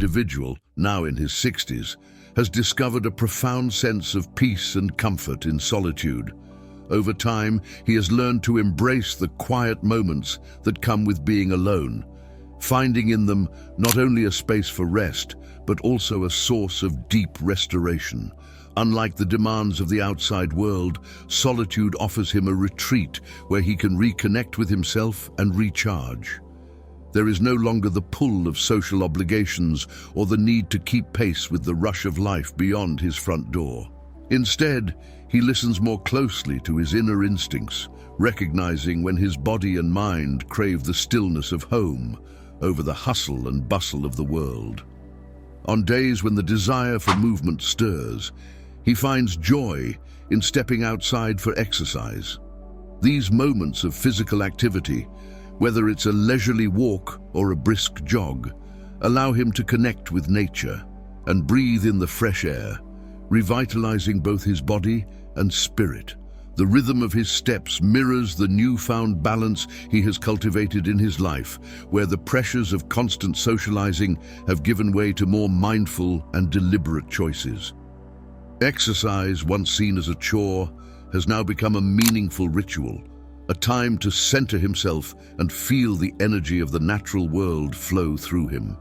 individual, now in his 60s, has discovered a profound sense of peace and comfort in solitude. Over time, he has learned to embrace the quiet moments that come with being alone, finding in them not only a space for rest, but also a source of deep restoration. Unlike the demands of the outside world, solitude offers him a retreat where he can reconnect with himself and recharge. There is no longer the pull of social obligations or the need to keep pace with the rush of life beyond his front door. Instead, he listens more closely to his inner instincts, recognizing when his body and mind crave the stillness of home over the hustle and bustle of the world. On days when the desire for movement stirs, he finds joy in stepping outside for exercise. These moments of physical activity, whether it's a leisurely walk or a brisk jog, allow him to connect with nature and breathe in the fresh air, revitalizing both his body and spirit. The rhythm of his steps mirrors the newfound balance he has cultivated in his life, where the pressures of constant socializing have given way to more mindful and deliberate choices. Exercise, once seen as a chore, has now become a meaningful ritual, a time to center himself and feel the energy of the natural world flow through him.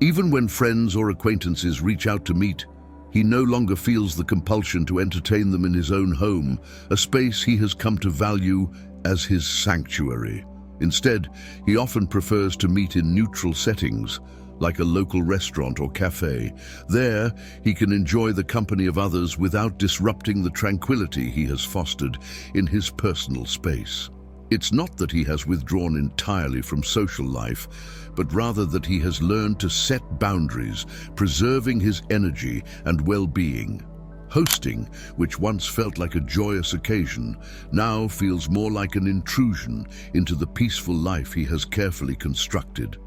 Even when friends or acquaintances reach out to meet, he no longer feels the compulsion to entertain them in his own home, a space he has come to value as his sanctuary. Instead, he often prefers to meet in neutral settings, like a local restaurant or cafe. There, he can enjoy the company of others without disrupting the tranquility he has fostered in his personal space. It's not that he has withdrawn entirely from social life, but rather that he has learned to set boundaries, preserving his energy and well-being. Hosting, which once felt like a joyous occasion, now feels more like an intrusion into the peaceful life he has carefully constructed.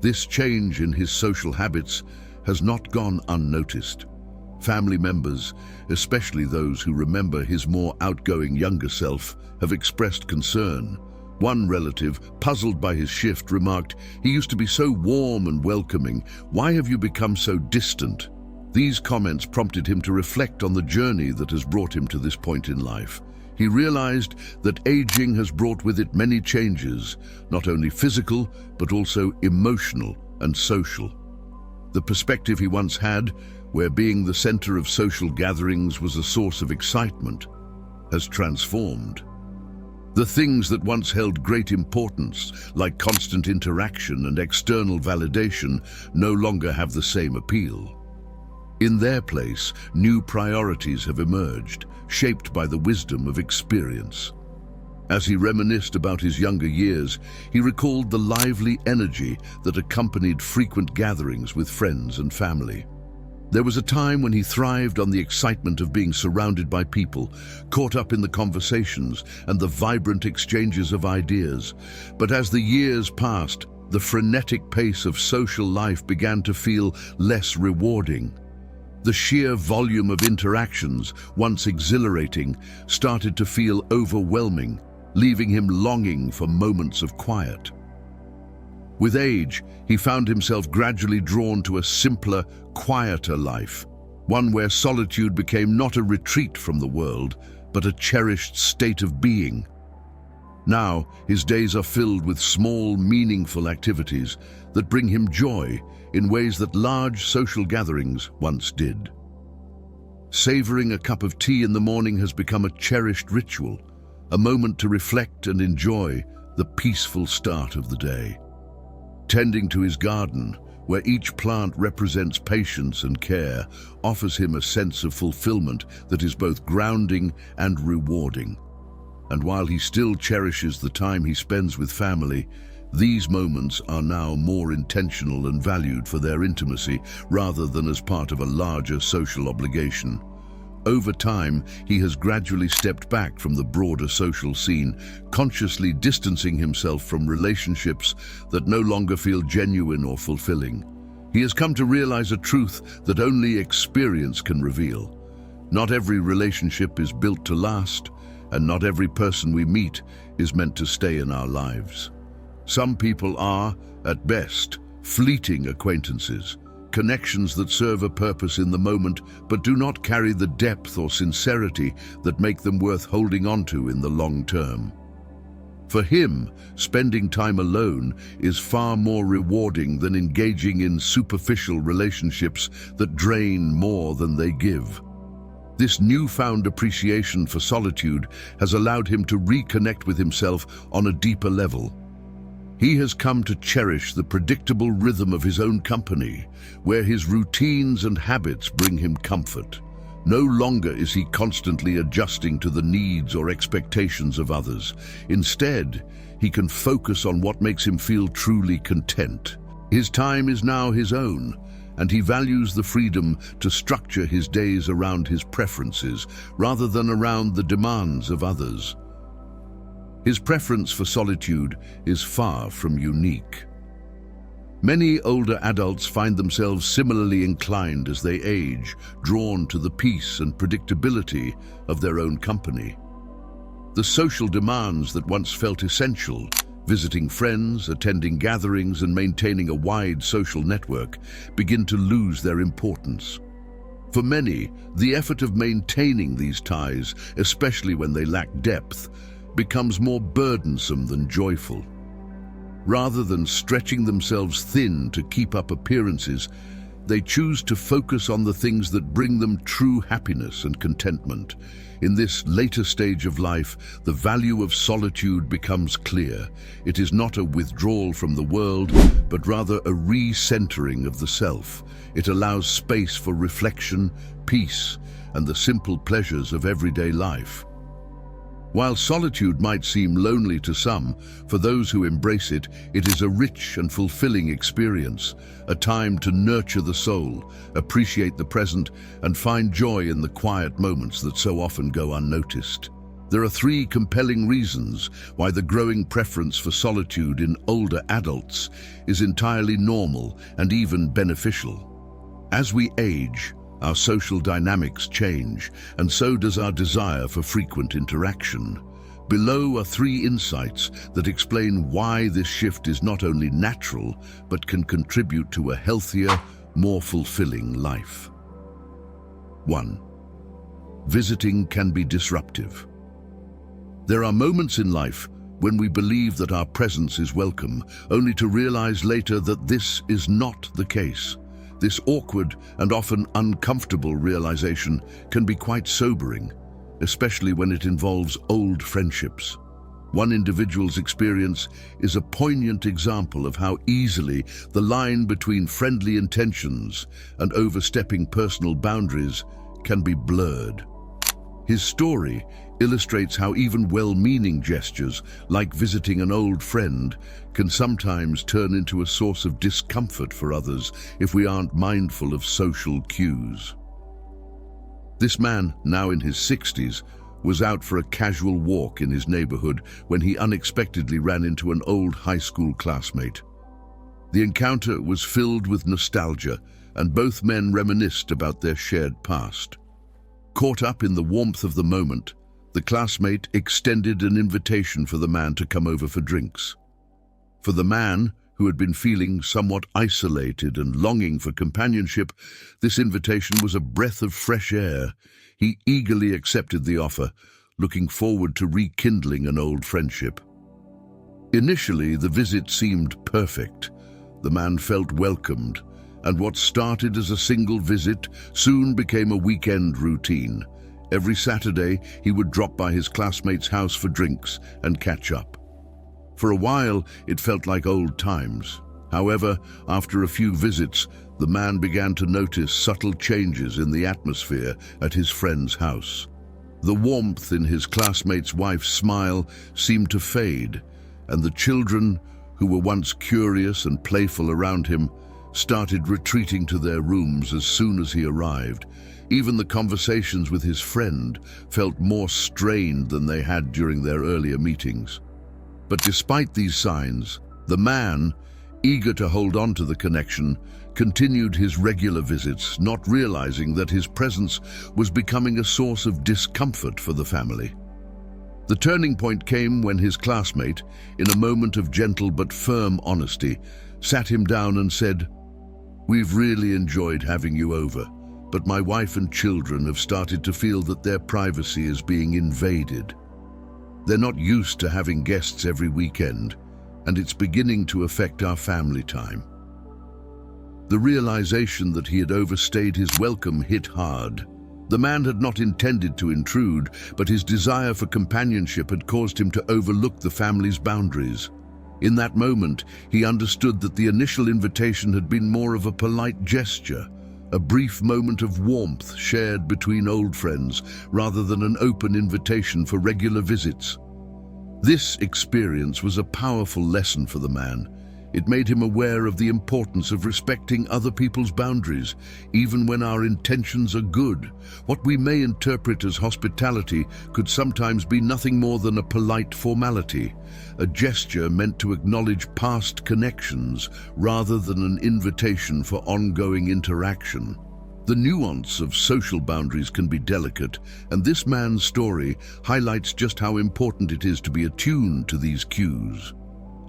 This change in his social habits has not gone unnoticed. Family members, especially those who remember his more outgoing younger self, have expressed concern. One relative, puzzled by his shift, remarked, "He used to be so warm and welcoming. Why have you become so distant?" These comments prompted him to reflect on the journey that has brought him to this point in life. He realized that aging has brought with it many changes, not only physical, but also emotional and social. The perspective he once had, where being the center of social gatherings was a source of excitement, has transformed. The things that once held great importance, like constant interaction and external validation, no longer have the same appeal. In their place, new priorities have emerged, shaped by the wisdom of experience. As he reminisced about his younger years, he recalled the lively energy that accompanied frequent gatherings with friends and family. There was a time when he thrived on the excitement of being surrounded by people, caught up in the conversations and the vibrant exchanges of ideas. But as the years passed, the frenetic pace of social life began to feel less rewarding. The sheer volume of interactions, once exhilarating, started to feel overwhelming, leaving him longing for moments of quiet. With age, he found himself gradually drawn to a simpler, quieter life, one where solitude became not a retreat from the world, but a cherished state of being. Now, his days are filled with small, meaningful activities that bring him joy in ways that large social gatherings once did. Savoring a cup of tea in the morning has become a cherished ritual, a moment to reflect and enjoy the peaceful start of the day. Tending to his garden, where each plant represents patience and care, offers him a sense of fulfillment that is both grounding and rewarding. And while he still cherishes the time he spends with family, these moments are now more intentional and valued for their intimacy rather than as part of a larger social obligation. Over time, he has gradually stepped back from the broader social scene, consciously distancing himself from relationships that no longer feel genuine or fulfilling. He has come to realize a truth that only experience can reveal. Not every relationship is built to last, and not every person we meet is meant to stay in our lives. Some people are, at best, fleeting acquaintances, connections that serve a purpose in the moment but do not carry the depth or sincerity that make them worth holding on to in the long term. For him, spending time alone is far more rewarding than engaging in superficial relationships that drain more than they give. This newfound appreciation for solitude has allowed him to reconnect with himself on a deeper level. He has come to cherish the predictable rhythm of his own company, where his routines and habits bring him comfort. No longer is he constantly adjusting to the needs or expectations of others. Instead, he can focus on what makes him feel truly content. His time is now his own, and he values the freedom to structure his days around his preferences rather than around the demands of others. His preference for solitude is far from unique. Many older adults find themselves similarly inclined as they age, drawn to the peace and predictability of their own company. The social demands that once felt essential, visiting friends, attending gatherings, and maintaining a wide social network, begin to lose their importance. For many, the effort of maintaining these ties, especially when they lack depth, becomes more burdensome than joyful. Rather than stretching themselves thin to keep up appearances, they choose to focus on the things that bring them true happiness and contentment. In this later stage of life, the value of solitude becomes clear. It is not a withdrawal from the world, but rather a recentering of the self. It allows space for reflection, peace, and the simple pleasures of everyday life. While solitude might seem lonely to some, for those who embrace it, it is a rich and fulfilling experience, a time to nurture the soul, appreciate the present, and find joy in the quiet moments that so often go unnoticed. There are three compelling reasons why the growing preference for solitude in older adults is entirely normal and even beneficial. As we age, our social dynamics change, and so does our desire for frequent interaction. Below are three insights that explain why this shift is not only natural, but can contribute to a healthier, more fulfilling life. 1. Visiting can be disruptive. There are moments in life when we believe that our presence is welcome, only to realize later that this is not the case. This awkward and often uncomfortable realization can be quite sobering, especially when it involves old friendships. One individual's experience is a poignant example of how easily the line between friendly intentions and overstepping personal boundaries can be blurred. His story illustrates how even well-meaning gestures, like visiting an old friend, can sometimes turn into a source of discomfort for others if we aren't mindful of social cues. This man, now in his 60s, was out for a casual walk in his neighborhood when he unexpectedly ran into an old high school classmate. The encounter was filled with nostalgia, and both men reminisced about their shared past. Caught up in the warmth of the moment, the classmate extended an invitation for the man to come over for drinks. For the man, who had been feeling somewhat isolated and longing for companionship, this invitation was a breath of fresh air. He eagerly accepted the offer, looking forward to rekindling an old friendship. Initially, the visit seemed perfect. The man felt welcomed, and what started as a single visit soon became a weekend routine. Every Saturday, he would drop by his classmate's house for drinks and catch up. For a while, it felt like old times. However, after a few visits, the man began to notice subtle changes in the atmosphere at his friend's house. The warmth in his classmate's wife's smile seemed to fade, and the children, who were once curious and playful around him, started retreating to their rooms as soon as he arrived. Even the conversations with his friend felt more strained than they had during their earlier meetings. But despite these signs, the man, eager to hold on to the connection, continued his regular visits, not realizing that his presence was becoming a source of discomfort for the family. The turning point came when his classmate, in a moment of gentle but firm honesty, sat him down and said, "We've really enjoyed having you over, but my wife and children have started to feel that their privacy is being invaded. They're not used to having guests every weekend, and it's beginning to affect our family time." The realization that he had overstayed his welcome hit hard. The man had not intended to intrude, but his desire for companionship had caused him to overlook the family's boundaries. In that moment, he understood that the initial invitation had been more of a polite gesture, a brief moment of warmth shared between old friends, rather than an open invitation for regular visits. This experience was a powerful lesson for the man. It made him aware of the importance of respecting other people's boundaries, even when our intentions are good. What we may interpret as hospitality could sometimes be nothing more than a polite formality, a gesture meant to acknowledge past connections rather than an invitation for ongoing interaction. The nuance of social boundaries can be delicate, and this man's story highlights just how important it is to be attuned to these cues.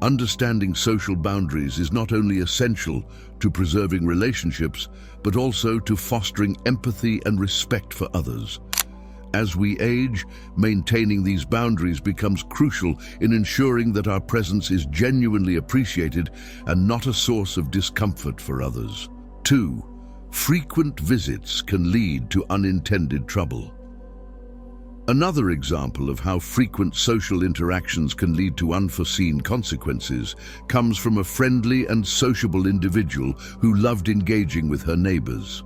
Understanding social boundaries is not only essential to preserving relationships, but also to fostering empathy and respect for others. As we age, maintaining these boundaries becomes crucial in ensuring that our presence is genuinely appreciated and not a source of discomfort for others. 2. Frequent visits can lead to unintended trouble. Another example of how frequent social interactions can lead to unforeseen consequences comes from a friendly and sociable individual who loved engaging with her neighbors.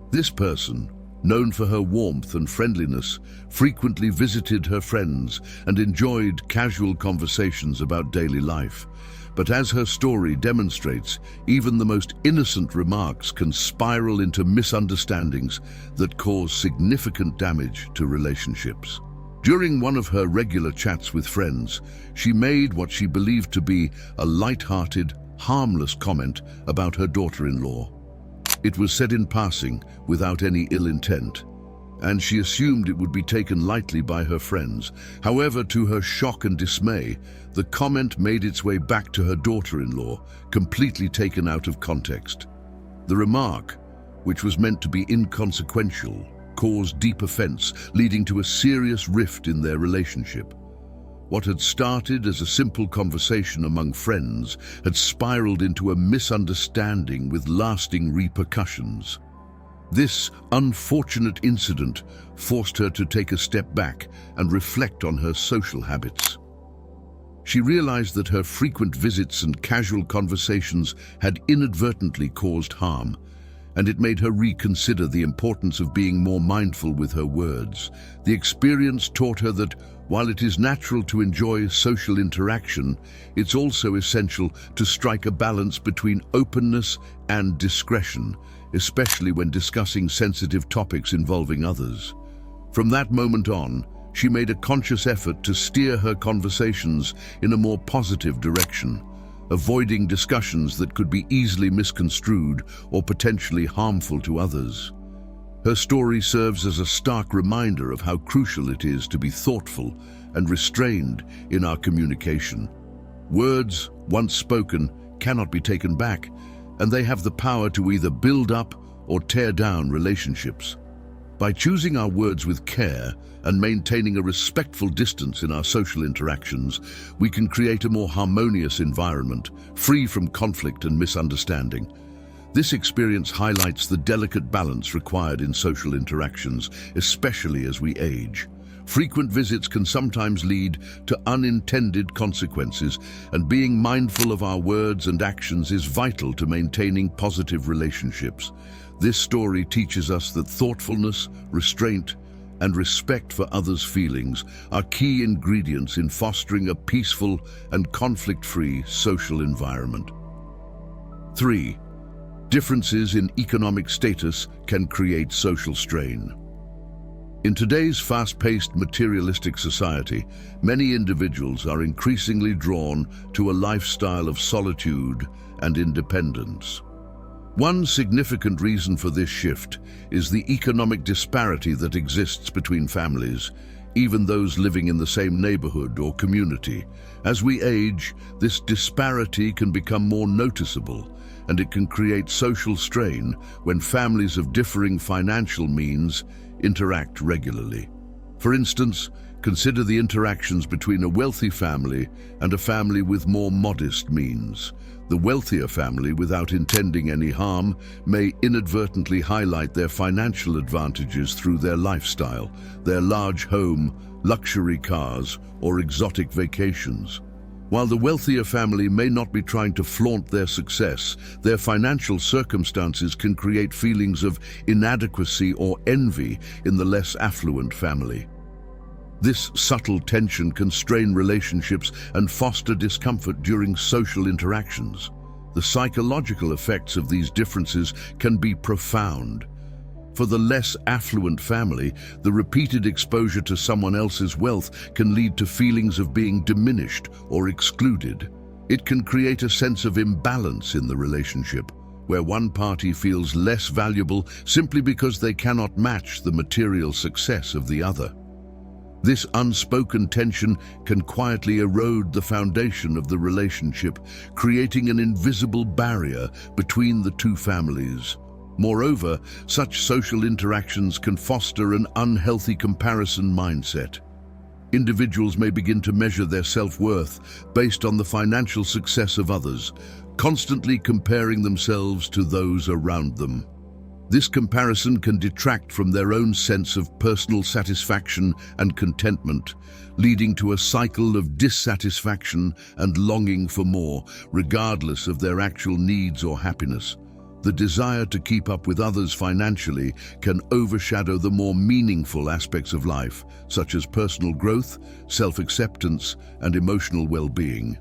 This person, known for her warmth and friendliness, frequently visited her friends and enjoyed casual conversations about daily life. But as her story demonstrates, even the most innocent remarks can spiral into misunderstandings that cause significant damage to relationships. During one of her regular chats with friends, she made what she believed to be a light-hearted, harmless comment about her daughter-in-law. It was said in passing, without any ill intent, and she assumed it would be taken lightly by her friends. However, to her shock and dismay, the comment made its way back to her daughter-in-law, completely taken out of context. The remark, which was meant to be inconsequential, caused deep offense, leading to a serious rift in their relationship. What had started as a simple conversation among friends had spiraled into a misunderstanding with lasting repercussions. This unfortunate incident forced her to take a step back and reflect on her social habits. She realized that her frequent visits and casual conversations had inadvertently caused harm, and it made her reconsider the importance of being more mindful with her words. The experience taught her that while it is natural to enjoy social interaction, it's also essential to strike a balance between openness and discretion, especially when discussing sensitive topics involving others. From that moment on, she made a conscious effort to steer her conversations in a more positive direction, avoiding discussions that could be easily misconstrued or potentially harmful to others. Her story serves as a stark reminder of how crucial it is to be thoughtful and restrained in our communication. Words, once spoken, cannot be taken back, and they have the power to either build up or tear down relationships. By choosing our words with care and maintaining a respectful distance in our social interactions, we can create a more harmonious environment, free from conflict and misunderstanding. This experience highlights the delicate balance required in social interactions, especially as we age. Frequent visits can sometimes lead to unintended consequences, and being mindful of our words and actions is vital to maintaining positive relationships. This story teaches us that thoughtfulness, restraint, and respect for others' feelings are key ingredients in fostering a peaceful and conflict-free social environment. 3. Differences in economic status can create social strain. In today's fast-paced materialistic society, many individuals are increasingly drawn to a lifestyle of solitude and independence. One significant reason for this shift is the economic disparity that exists between families. even those living in the same neighborhood or community. As we age, this disparity can become more noticeable, and it can create social strain when families of differing financial means interact regularly. For instance, consider the interactions between a wealthy family and a family with more modest means. The wealthier family, without intending any harm, may inadvertently highlight their financial advantages through their lifestyle, their large home, luxury cars, or exotic vacations. While the wealthier family may not be trying to flaunt their success, their financial circumstances can create feelings of inadequacy or envy in the less affluent family. This subtle tension can strain relationships and foster discomfort during social interactions. The psychological effects of these differences can be profound. For the less affluent family, the repeated exposure to someone else's wealth can lead to feelings of being diminished or excluded. It can create a sense of imbalance in the relationship, where one party feels less valuable simply because they cannot match the material success of the other. This unspoken tension can quietly erode the foundation of the relationship, creating an invisible barrier between the two families. Moreover, such social interactions can foster an unhealthy comparison mindset. Individuals may begin to measure their self-worth based on the financial success of others, constantly comparing themselves to those around them. This comparison can detract from their own sense of personal satisfaction and contentment, leading to a cycle of dissatisfaction and longing for more, regardless of their actual needs or happiness. The desire to keep up with others financially can overshadow the more meaningful aspects of life, such as personal growth, self-acceptance, and emotional well-being.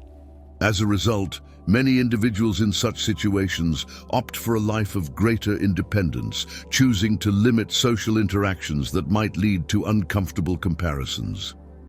As a result, many individuals in such situations opt for a life of greater independence, choosing to limit social interactions that might lead to uncomfortable comparisons.